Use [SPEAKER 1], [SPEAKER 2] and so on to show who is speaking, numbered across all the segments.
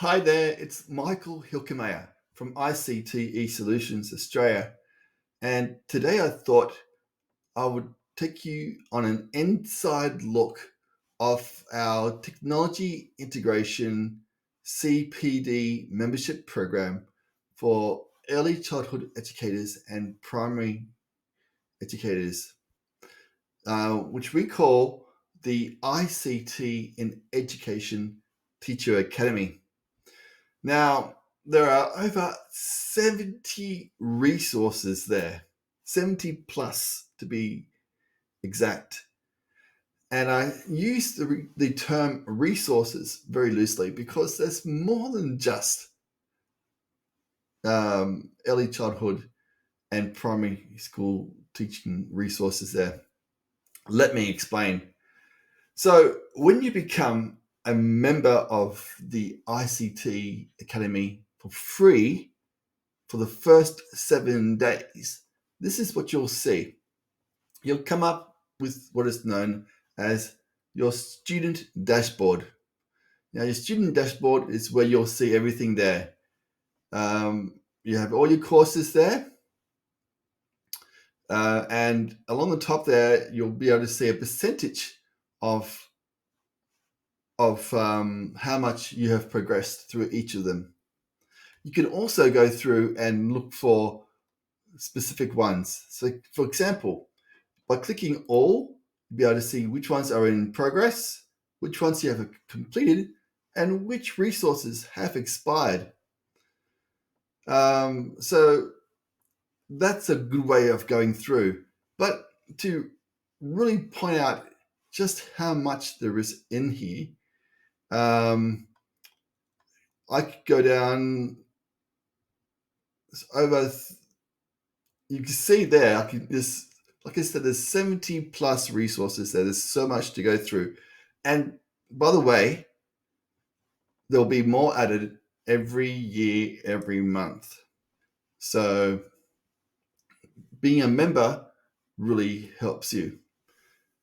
[SPEAKER 1] Hi there, it's Michael Hilkemeyer from ICT Solutions Australia. And today I thought I would take you on an inside look of our technology integration CPD membership program for early childhood educators and primary educators, which we call the ICT in Education Teacher Academy. Now, there are over 70 resources there, 70 plus to be exact. And I use the term resources very loosely because there's more than just early childhood and primary school teaching resources there. Let me explain. So, when you become a member of the ICT Academy for free for the first 7 days, this is what you'll see. You'll come up with what is known as your student dashboard. Now, your student dashboard is where you'll see everything there. You have all your courses there. And along the top there, you'll be able to see a percentage of how much you have progressed through each of them. You can also go through and look for specific ones. So, for example, by clicking all, you'll be able to see which ones are in progress, which ones you have completed, and which resources have expired. So that's a good way of going through. But to really point out just how much there is in here, I could go down over. You can see there, like I said, there's 70 plus resources there. There's so much to go through. And by the way, there'll be more added every year, every month. So being a member really helps you.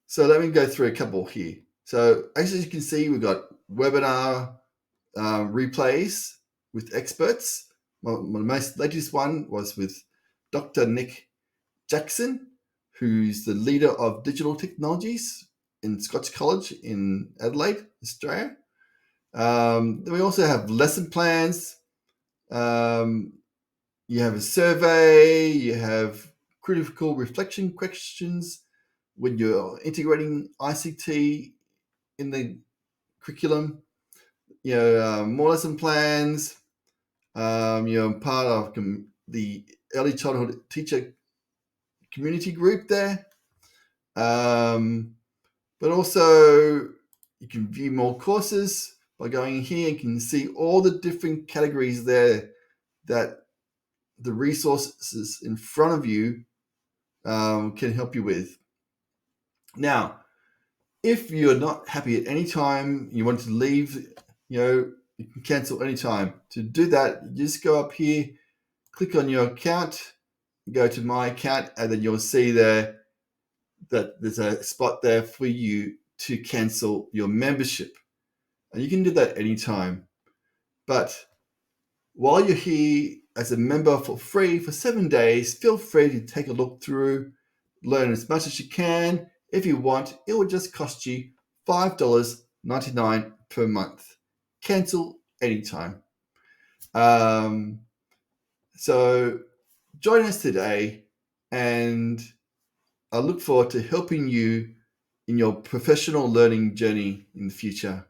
[SPEAKER 1] So let me go through a couple here. So as you can see, we've got webinar replays with experts. Well, my most latest one was with Dr. Nick Jackson, who's the leader of digital technologies in Scotch College in Adelaide, Australia. Then we also have lesson plans. You have a survey. You have critical reflection questions when you're integrating ICT in the curriculum. More lesson plans. You're part of the early childhood teacher community group there. But also you can view more courses by going here. You can see all the different categories there that the resources in front of you can help you with. Now, if you're not happy at any time, you want to leave, you can cancel anytime. To do that, you just go up here, click on your account, go to my account, and then you'll see there that there's a spot there for you to cancel your membership. And you can do that anytime. But while you're here as a member for free for 7 days, feel free to take a look through, learn as much as you can. If you want, it will just cost you $5.99 per month. Cancel anytime. So join us today, and I look forward to helping you in your professional learning journey in the future.